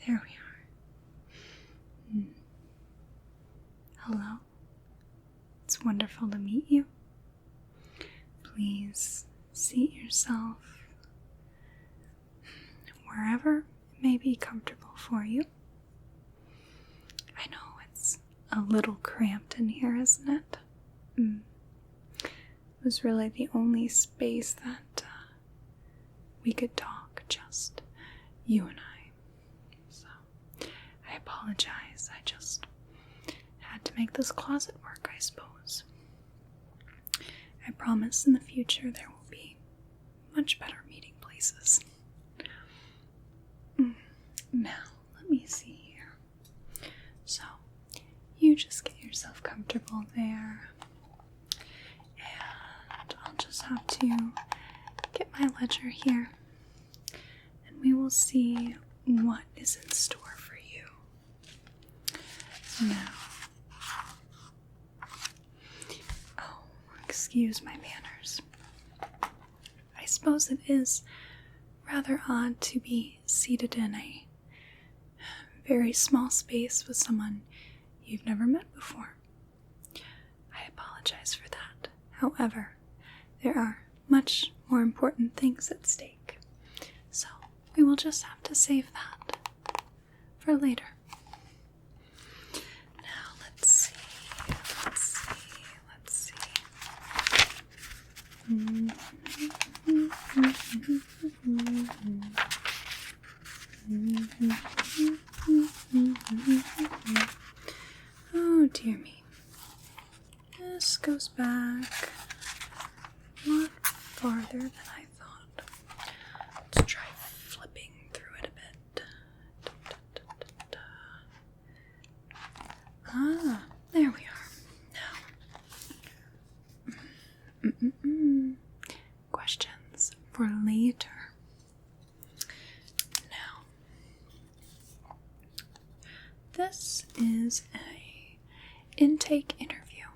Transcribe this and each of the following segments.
There we are. Hello. It's wonderful to meet you. Please seat yourself wherever it may be comfortable for you. I know it's a little cramped in here, isn't it? It was really the only space that we could talk, just you and I. So, I apologize. I just had to make this closet work, I suppose. I promise in the future there will be much better meeting places. Now, let me see here. So, you just get yourself comfortable there. And I'll just have to get my ledger here. And we will see what is in store for you. Now, excuse my manners. I suppose it is rather odd to be seated in a very small space with someone you've never met before. I apologize for that. However, there are much more important things at stake, so we will just have to save that for later. Now, let's see. Oh dear me. This goes back a lot farther than I thought. Let's try flipping through it a bit. Ah, there we are. Now, questions for later. Now, this is a intake interview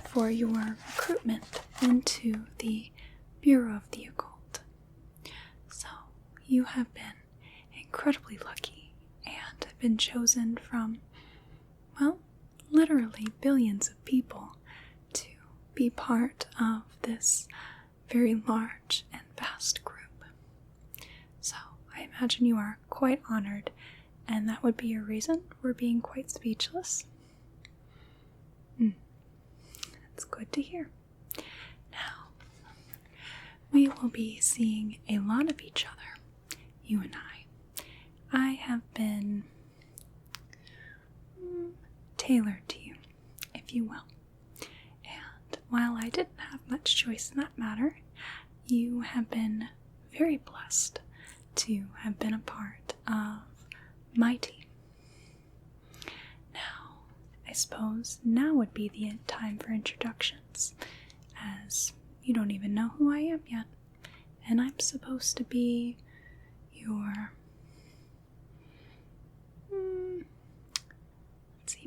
for your recruitment into the Bureau of the Occult. So, you have been incredibly lucky and have been chosen from, well, literally billions of people to be part of this very large and vast group. So, I imagine you are quite honored, and that would be your reason for being quite speechless. That's good to hear. Now, we will be seeing a lot of each other, you and I. I have been tailored to you, if you will. And while I didn't have much choice in that matter, you have been very blessed to have been a part of my team. Now, I suppose now would be the time for introductions, as you don't even know who I am yet, and I'm supposed to be your,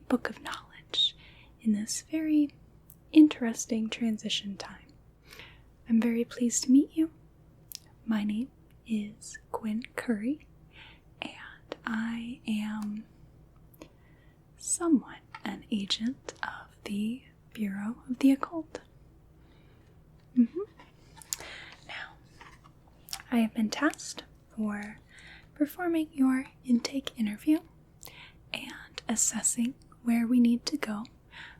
book of knowledge in this very interesting transition time. I'm very pleased to meet you. My name is Quinn Curry, and I am somewhat an agent of the Bureau of the Occult. Now, I have been tasked for performing your intake interview and assessing where we need to go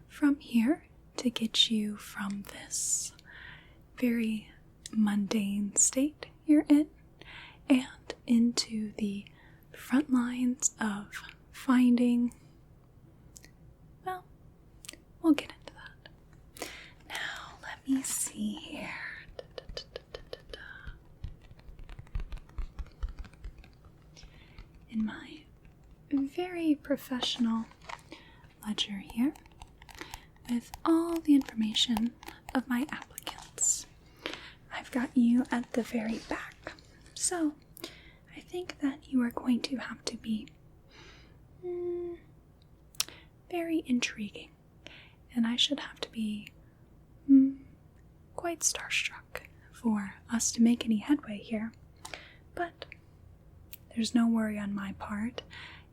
from here to get you from this very mundane state you're in and into the front lines of finding, well, we'll get into that. Now, let me see here. In my very professional ledger here, with all the information of my applicants, I've got you at the very back. So, I think that you are going to have to be very intriguing, and I should have to be quite starstruck for us to make any headway here. But there's no worry on my part.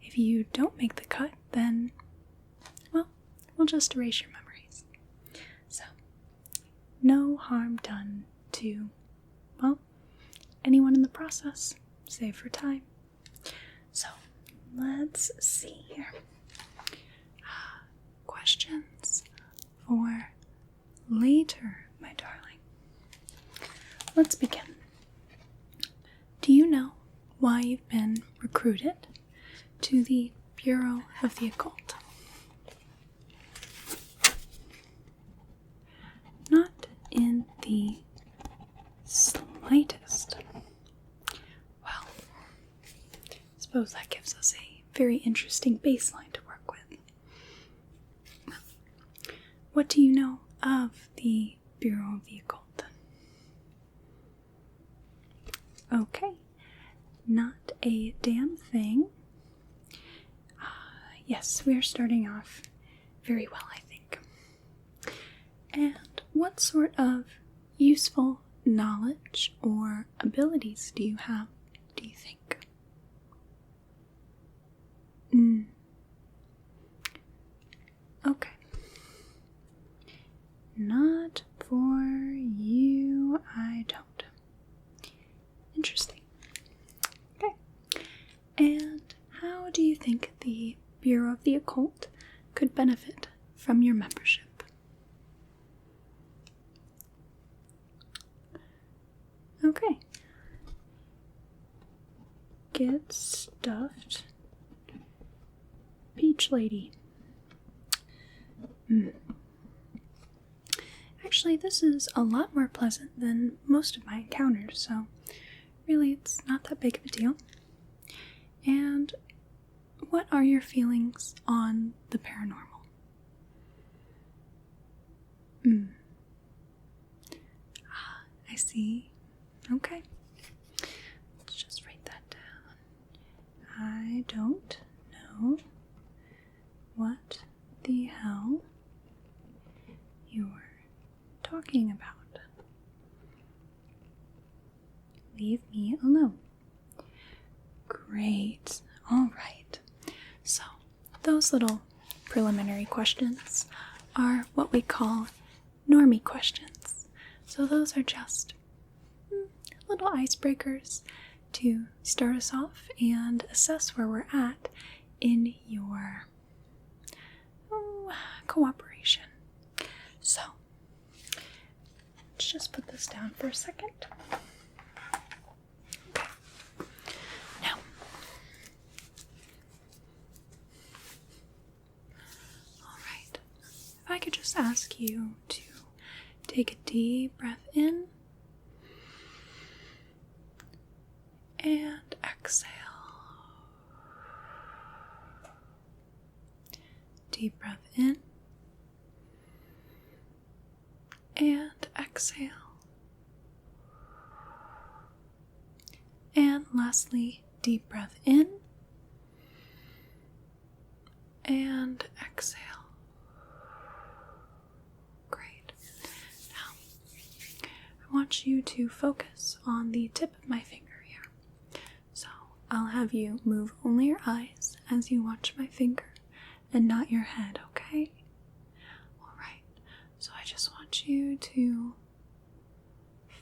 If you don't make the cut, then, well, we'll just erase your memories. So, no harm done to, well, anyone in the process, save for time. So, let's see here. Questions for later, my darling. Let's begin. Do you know why you've been recruited to the Bureau of the Occult? Not in the slightest. Well, I suppose that gives us a very interesting baseline to work with. What do you know of the Bureau of the Occult? Okay, not a damn thing. Yes, we are starting off very well, I think. And what sort of useful knowledge or abilities do you have, do you think? Okay. Not for you, I don't. Interesting. Okay. And how do you think the Bureau of the Occult could benefit from your membership? Okay. Get stuffed. Peach Lady. Actually, this is a lot more pleasant than most of my encounters, so really it's not that big of a deal. And what are your feelings on the paranormal? I see. Okay. Let's just write that down. I don't know what the hell you're talking about. Leave me alone. Great. All right. So, those little preliminary questions are what we call Normy Questions. So those are just little icebreakers to start us off and assess where we're at in your cooperation. So, let's just put this down for a second. Okay. Now, alright, if I could just ask you to take a deep breath in and exhale. Deep breath in and exhale. And lastly, deep breath in and exhale. Great. Now, I want you to focus on the tip of my finger here. So, I'll have you move only your eyes as you watch my finger and not your head, okay? Alright, so I just want you to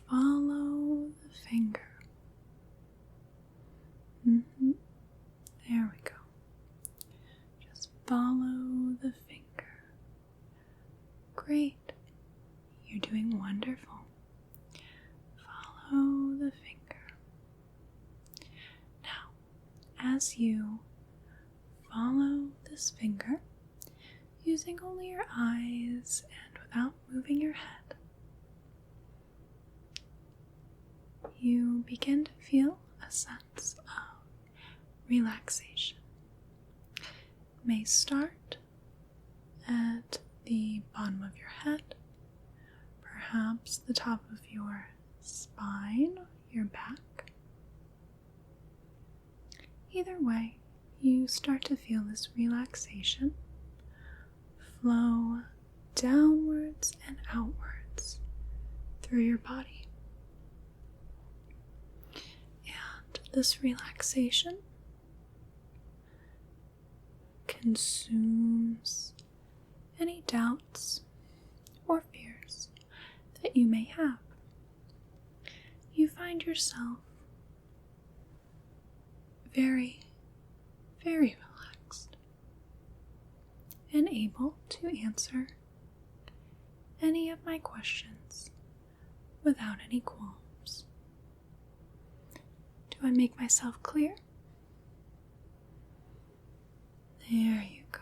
follow the finger. There we go. Just follow the finger. Great. You're doing wonderful. Follow the finger. Now, as you follow this finger, using only your eyes and without moving your head, you begin to feel a sense of relaxation. It may start at the bottom of your head, perhaps the top of your spine, your back. Either way, you start to feel this relaxation flow downwards and outwards through your body. And this relaxation consumes any doubts or fears that you may have. You find yourself very, very relaxed and able to answer any of my questions without any qualms. Do I make myself clear? There you go.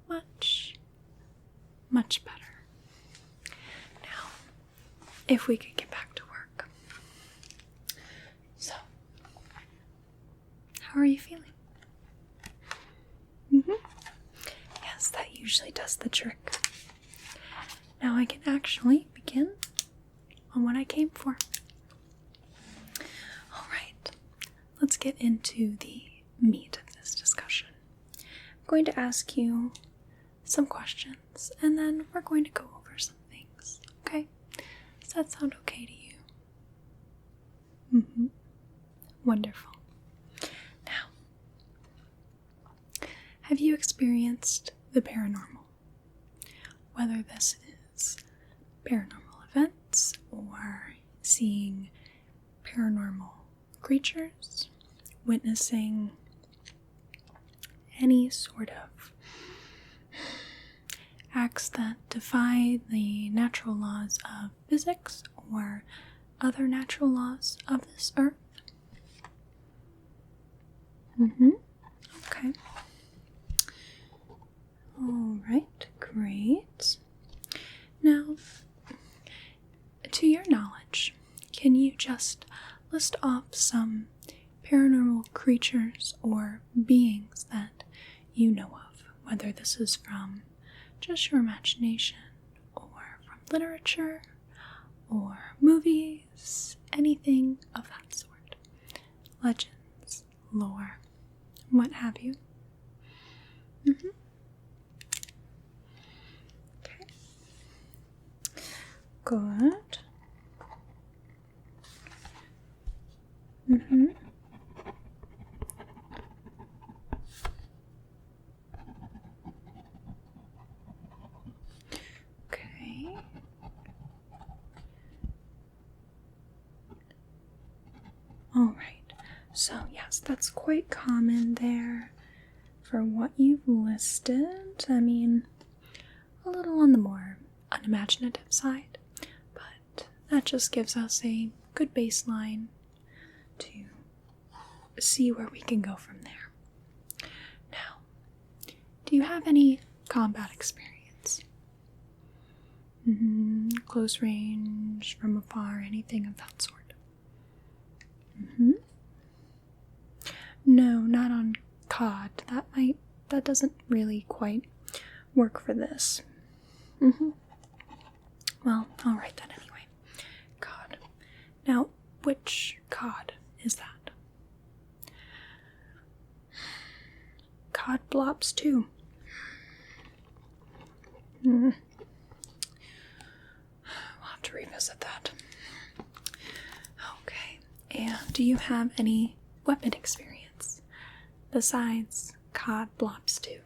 Much, much better. Now, if we could get back to work. So, how are you feeling? Yes, that usually does the trick. Now I can actually begin on what I came for. Alright, let's get into the meat of this discussion. I'm going to ask you some questions, and then we're going to go over some things, okay? Does that sound okay to you? Wonderful. Now, have you experienced the paranormal? Whether this is paranormal events or seeing paranormal creatures, witnessing any sort of acts that defy the natural laws of physics or other natural laws of this earth? Okay. Alright, great. Now, to your knowledge, can you just list off some paranormal creatures or beings that you know of, whether this is from just your imagination or from literature or movies, anything of that sort? Legends, lore, what have you? Okay. Good. Okay. Alright, so yes, that's quite common there for what you've listed. I mean, a little on the more unimaginative side, but that just gives us a good baseline to see where we can go from there. Now, do you have any combat experience? Close range, from afar, anything of that sort? No, not on COD. That doesn't really quite work for this. Well, alright then anyway. COD. Now, which COD is that? COD Blops 2. We'll have to revisit that. Okay. And do you have any weapon experience besides COD Blops 2?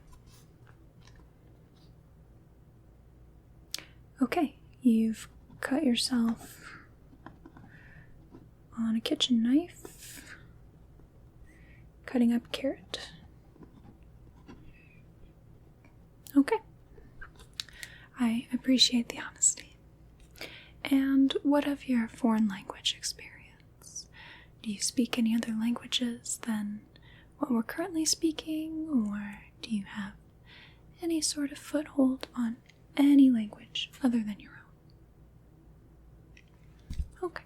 Okay, you've cut yourself on a kitchen knife, cutting up carrot. Okay, I appreciate the honesty. And what of your foreign language experience? Do you speak any other languages than what we're currently speaking, or do you have any sort of foothold on any language other than your own? Okay.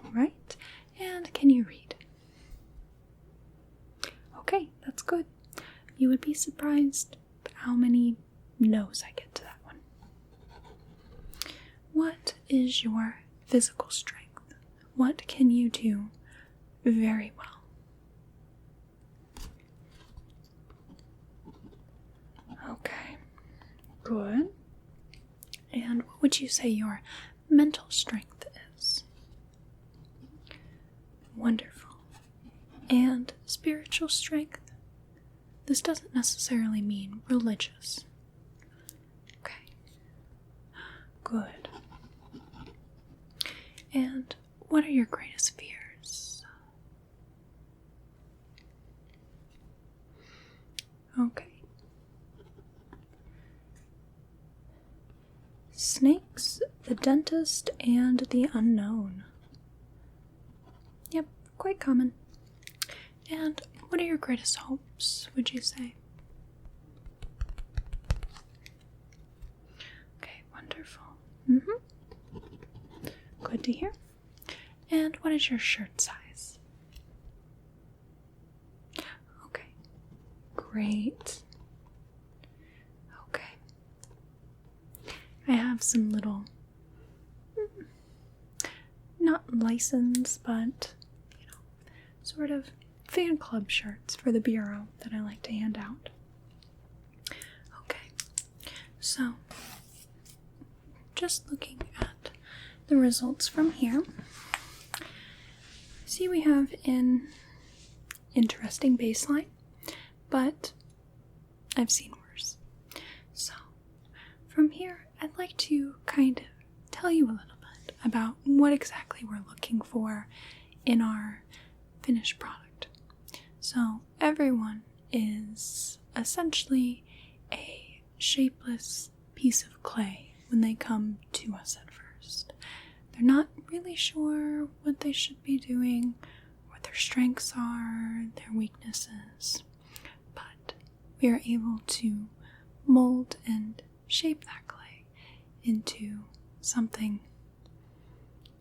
Alright, and can you read? Okay, that's good. You would be surprised how many no's I get to that one. What is your physical strength? What can you do very well? Okay, good. And what would you say your mental strength is? Wonderful. And spiritual strength? This doesn't necessarily mean religious. Okay. Good. And what are your greatest fears? Okay. Snakes, the dentist, and the unknown. Yep, quite common. And what are your greatest hopes, would you say? Okay, wonderful. Good to hear. And what is your shirt size? Okay, great. Okay. I have some little, not license, but, sort of fan club shirts for the Bureau that I like to hand out. Okay, so, just looking at the results from here, see we have an interesting baseline, but I've seen worse. So, from here, I'd like to kind of tell you a little bit about what exactly we're looking for in our finished product. So everyone is essentially a shapeless piece of clay when they come to us at first. They're not really sure what they should be doing, what their strengths are, their weaknesses, but we are able to mold and shape that clay into something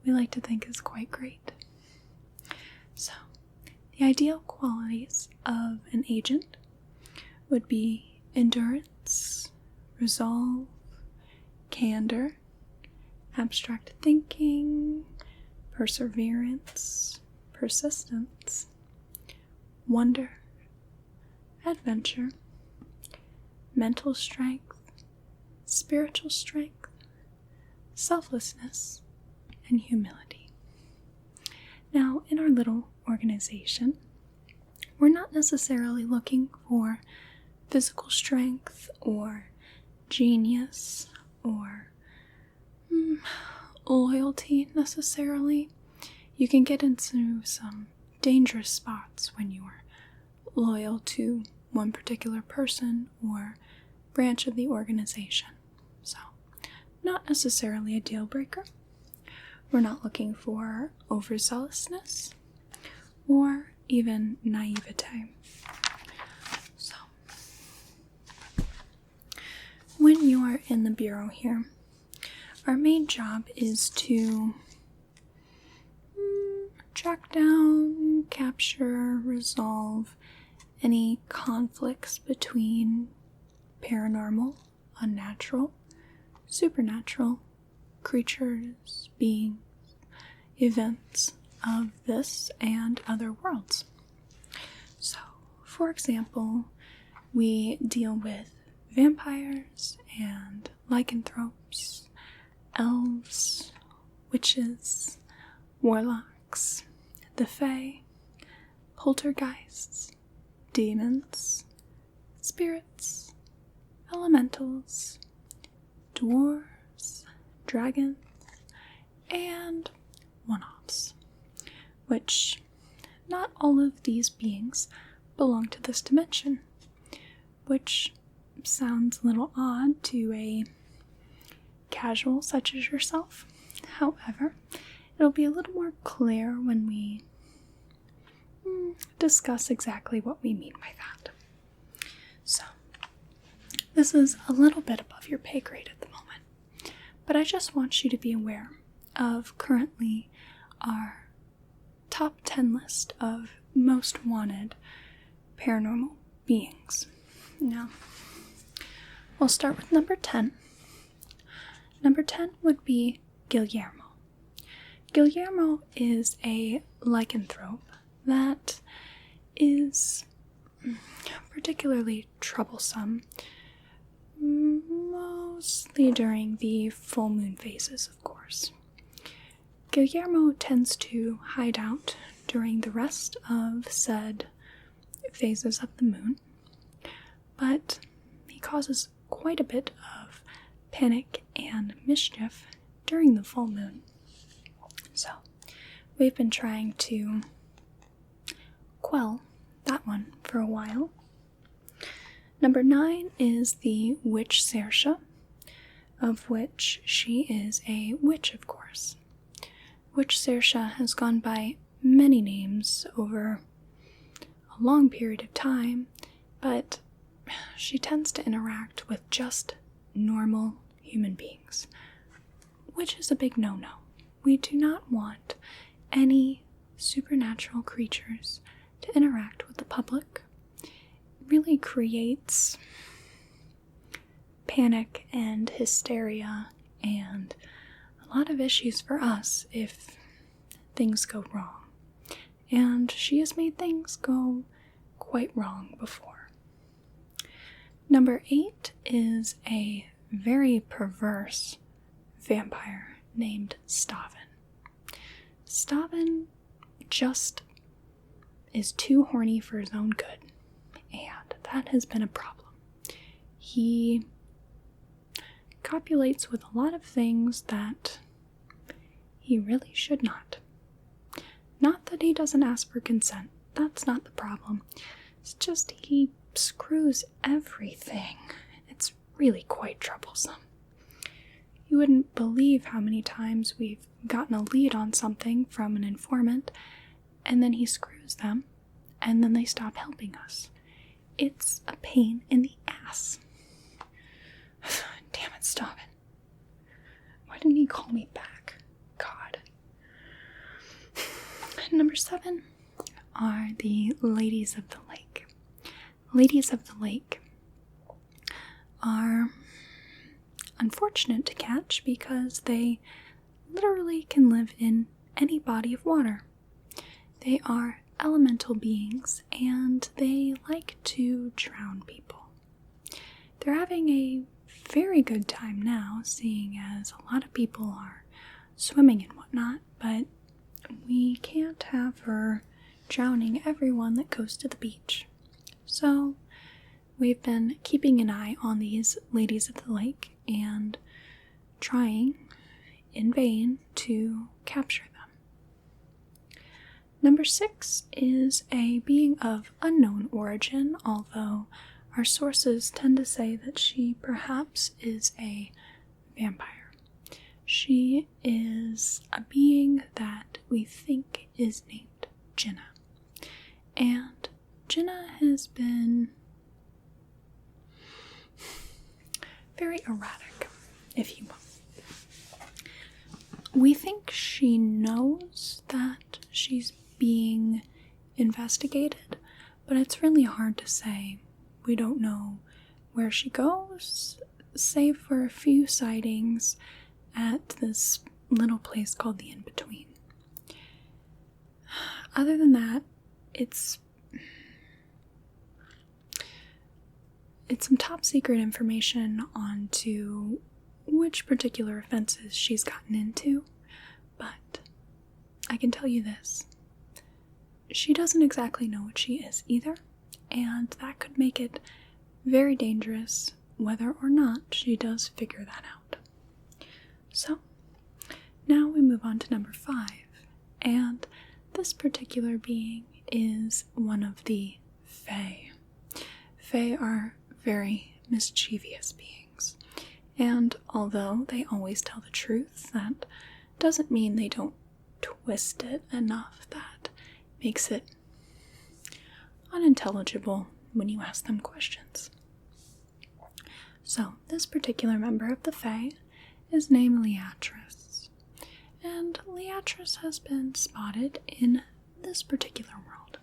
we like to think is quite great. So, the ideal qualities of an agent would be endurance, resolve, candor, abstract thinking, perseverance, persistence, wonder, adventure, mental strength, spiritual strength, selflessness, and humility. Now, in our little organization, we're not necessarily looking for physical strength or genius or loyalty necessarily. You can get into some dangerous spots when you are loyal to one particular person or branch of the organization. So, not necessarily a deal breaker. We're not looking for overzealousness or even naivete. So, when you are in the Bureau here, our main job is to track down, capture, resolve any conflicts between paranormal, unnatural, supernatural creatures, beings, events of this and other worlds. So, for example, we deal with vampires and lycanthropes, elves, witches, warlocks, the fae, poltergeists, demons, spirits, elementals, dwarves, dragons, and one-offs, which not all of these beings belong to this dimension, which sounds a little odd to a casual such as yourself. However, it'll be a little more clear when we discuss exactly what we mean by that. So, this is a little bit above your pay grade at the moment, but I just want you to be aware of currently our top 10 list of most wanted paranormal beings. Now, we'll start with number 10. Number 10 would be Guillermo. Guillermo is a lycanthrope that is particularly troublesome, mostly during the full moon phases, of course. Guillermo tends to hide out during the rest of said phases of the moon, but he causes quite a bit of panic and mischief during the full moon. So, we've been trying to quell that one for a while. Number 9 is the Witch Saoirse, of which she is a witch, of course. Witch Saoirse has gone by many names over a long period of time, but she tends to interact with just normal human beings, which is a big no-no. We do not want any supernatural creatures to interact with the public. It really creates panic and hysteria and a lot of issues for us if things go wrong. And she has made things go quite wrong before. Number 8 is a very perverse vampire named Stavin. Stavin just is too horny for his own good, and that has been a problem. He copulates with a lot of things that he really should not. Not that he doesn't ask for consent, that's not the problem. It's just he screws everything. It's really quite troublesome. You wouldn't believe how many times we've gotten a lead on something from an informant, and then he screws them, and then they stop helping us. It's a pain in the ass. Damn it, stop it. Why didn't he call me back? God. Number 7 are the Ladies of the Lake. Ladies of the Lake are unfortunate to catch because they literally can live in any body of water. They are elemental beings and they like to drown people. They're having a very good time now, seeing as a lot of people are swimming and whatnot, but we can't have her drowning everyone that goes to the beach. So we've been keeping an eye on these Ladies of the Lake and trying in vain to capture them. Number 6 is a being of unknown origin, although our sources tend to say that she perhaps is a vampire. She is a being that we think is named Jenna. And Jenna has been very erratic, if you will. We think she knows that she's being investigated, but it's really hard to say. We don't know where she goes, save for a few sightings at this little place called the In-Between. Other than that, it's some top secret information on to which particular offenses she's gotten into, but I can tell you this. She doesn't exactly know what she is either, and that could make it very dangerous whether or not she does figure that out. So, now we move on to number 5, and this particular being is one of the Fae. Fae are very mischievous beings, and although they always tell the truth, that doesn't mean they don't twist it enough that makes it unintelligible when you ask them questions. So, this particular member of the Fae is named Liatris, and Liatris has been spotted in this particular world,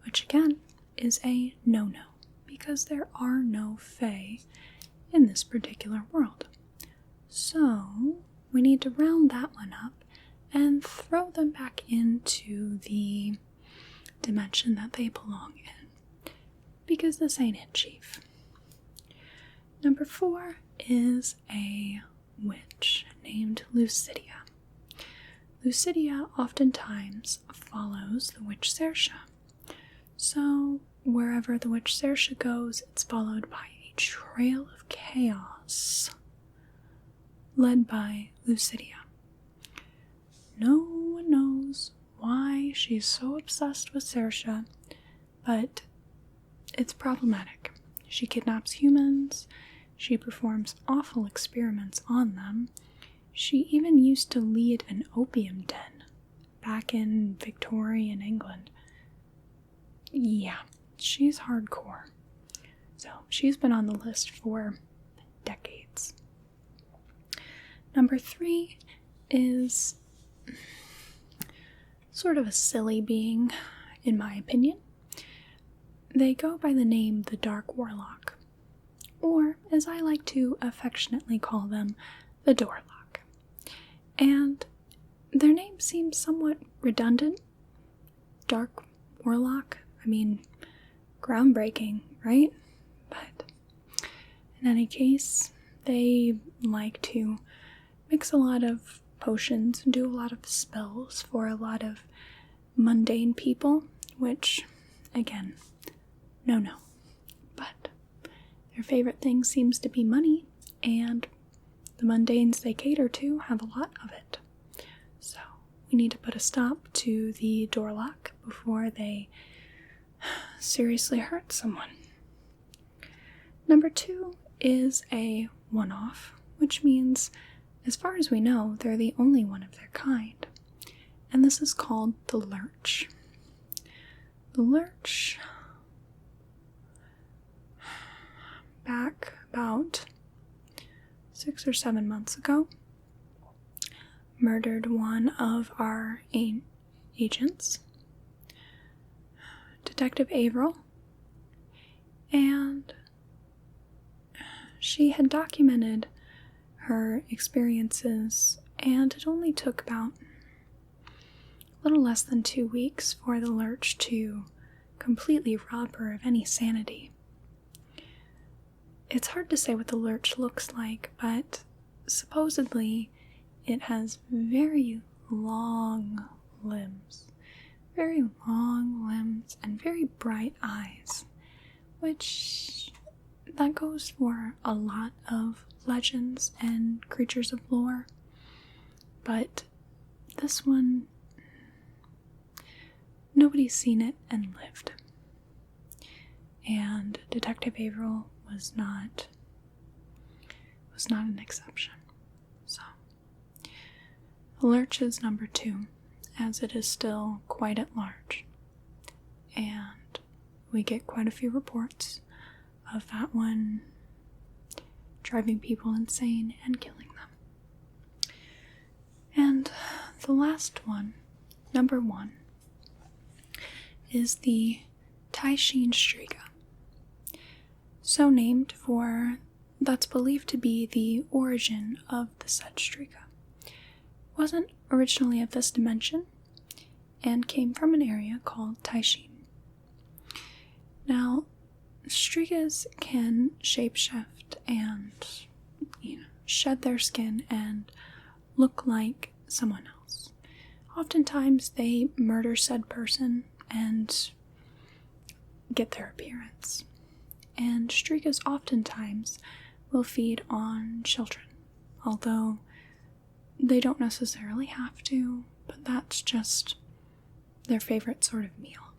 which again is a no-no, because there are no Fae in this particular world. So, we need to round that one up and throw them back into the dimension that they belong in, because this ain't it, Chief. Number 4 is a witch named Lucidia. Lucidia oftentimes follows the witch Saoirse. So, wherever the witch Saoirse goes, it's followed by a trail of chaos led by Lucidia. No one knows why she's so obsessed with Saoirse, but it's problematic. She kidnaps humans, she performs awful experiments on them, she even used to lead an opium den back in Victorian England. Yeah, she's hardcore. So she's been on the list for decades. Number 3 is sort of a silly being, in my opinion. They go by the name the Dark Warlock, or as I like to affectionately call them, the Doorlock. And their name seems somewhat redundant. Dark Warlock, I mean, groundbreaking, right? But in any case, they like to mix a lot of potions and do a lot of spells for a lot of mundane people, which, again, no. But their favorite thing seems to be money, and the mundanes they cater to have a lot of it. So we need to put a stop to the Doorlock before they seriously hurt someone. Number 2 is a one-off, which means, as far as we know, they're the only one of their kind. And this is called the Lurch. The Lurch, back about 6 or 7 months ago, murdered one of our agents, Detective Averill, and she had documented her experiences, and it only took about a little less than 2 weeks for the Lurch to completely rob her of any sanity. It's hard to say what the Lurch looks like, but supposedly it has very long limbs and very bright eyes, which that goes for a lot of legends and creatures of lore, but this one, nobody's seen it and lived. And Detective Averill was not an exception. So the Lurch is number 2, as it is still quite at large, and we get quite a few reports of that one driving people insane and killing them. And the last one, number 1, is the Taishin Striga. So named for that's believed to be the origin of the said Striga. Wasn't originally of this dimension and came from an area called Taishin. Now, Strigas can shapeshift and, shed their skin and look like someone else. Oftentimes, they murder said person and get their appearance. And Strigas oftentimes will feed on children, although they don't necessarily have to, but that's just their favorite sort of meal.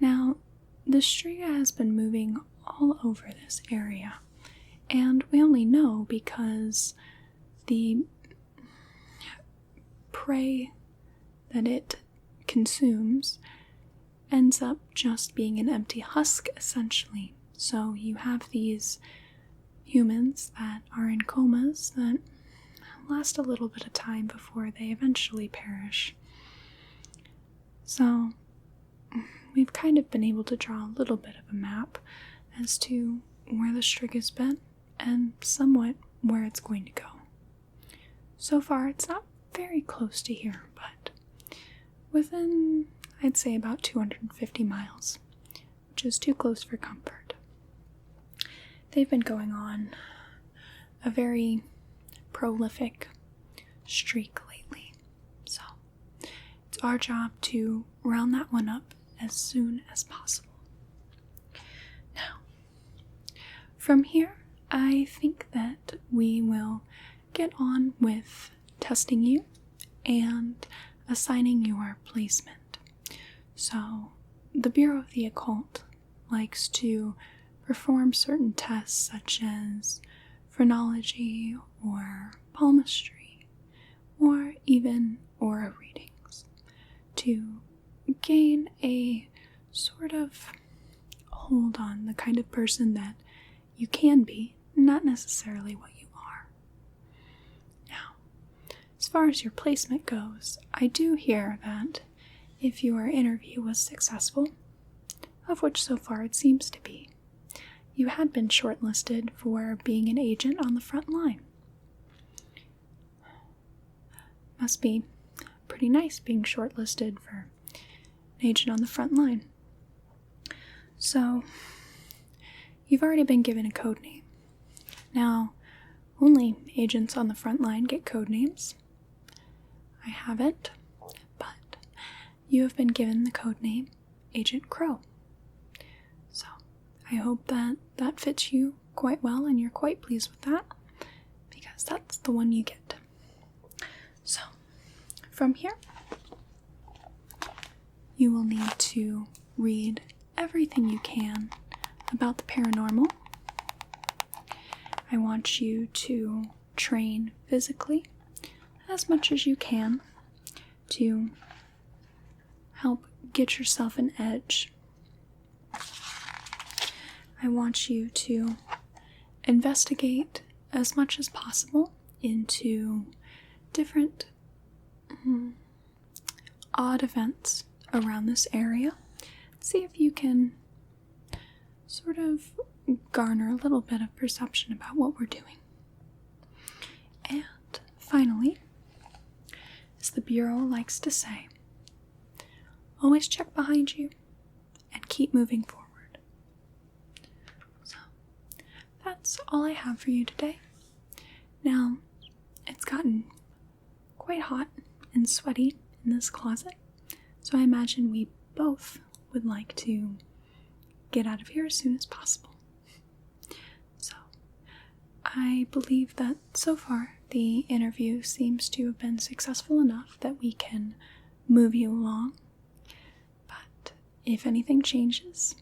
Now, the Striga has been moving all over this area, and we only know because the prey that it consumes ends up just being an empty husk, essentially. So you have these humans that are in comas that last a little bit of time before they eventually perish. So we've kind of been able to draw a little bit of a map as to where the Striga's been and somewhat where it's going to go. So far, it's not very close to here, but within, I'd say, about 250 miles, which is too close for comfort. They've been going on a very prolific streak lately, our job to round that one up as soon as possible. Now, from here, I think that we will get on with testing you and assigning your placement. So, the Bureau of the Occult likes to perform certain tests such as phrenology or palmistry or even aura readings to gain a sort of hold on the kind of person that you can be, not necessarily what you are. Now, as far as your placement goes, I do hear that if your interview was successful, of which so far it seems to be, you had been shortlisted for being an agent on the front line. Must be pretty nice being shortlisted for an agent on the front line. So, you've already been given a code name. Now, only agents on the front line get code names. I haven't, but you have been given the code name Agent Crow. So, I hope that that fits you quite well and you're quite pleased with that, because that's the one you get. So, from here, you will need to read everything you can about the paranormal. I want you to train physically as much as you can to help get yourself an edge. I want you to investigate as much as possible into different odd events around this area. See if you can sort of garner a little bit of perception about what we're doing. And finally, as the Bureau likes to say, always check behind you and keep moving forward. So, that's all I have for you today. Now, it's gotten quite hot and sweaty in this closet, so I imagine we both would like to get out of here as soon as possible. So, I believe that so far the interview seems to have been successful enough that we can move you along. But if anything changes,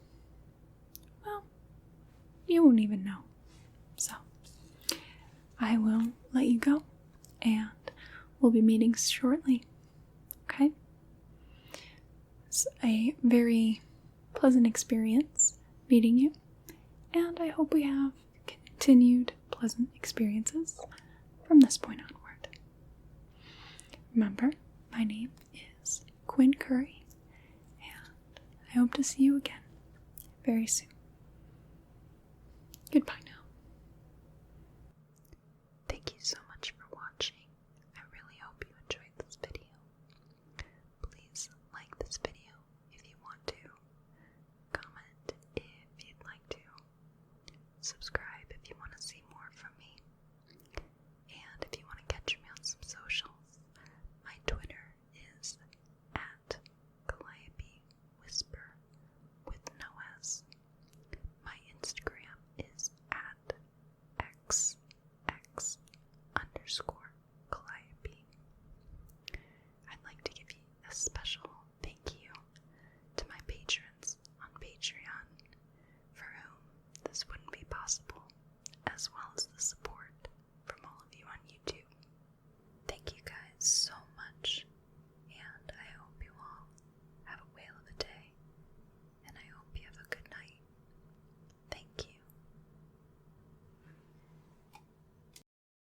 well, you won't even know. So, I will let you go, and we'll be meeting shortly. Okay? It's a very pleasant experience meeting you, and I hope we have continued pleasant experiences from this point onward. Remember, my name is Quinn Curry, and I hope to see you again very soon. Goodbye.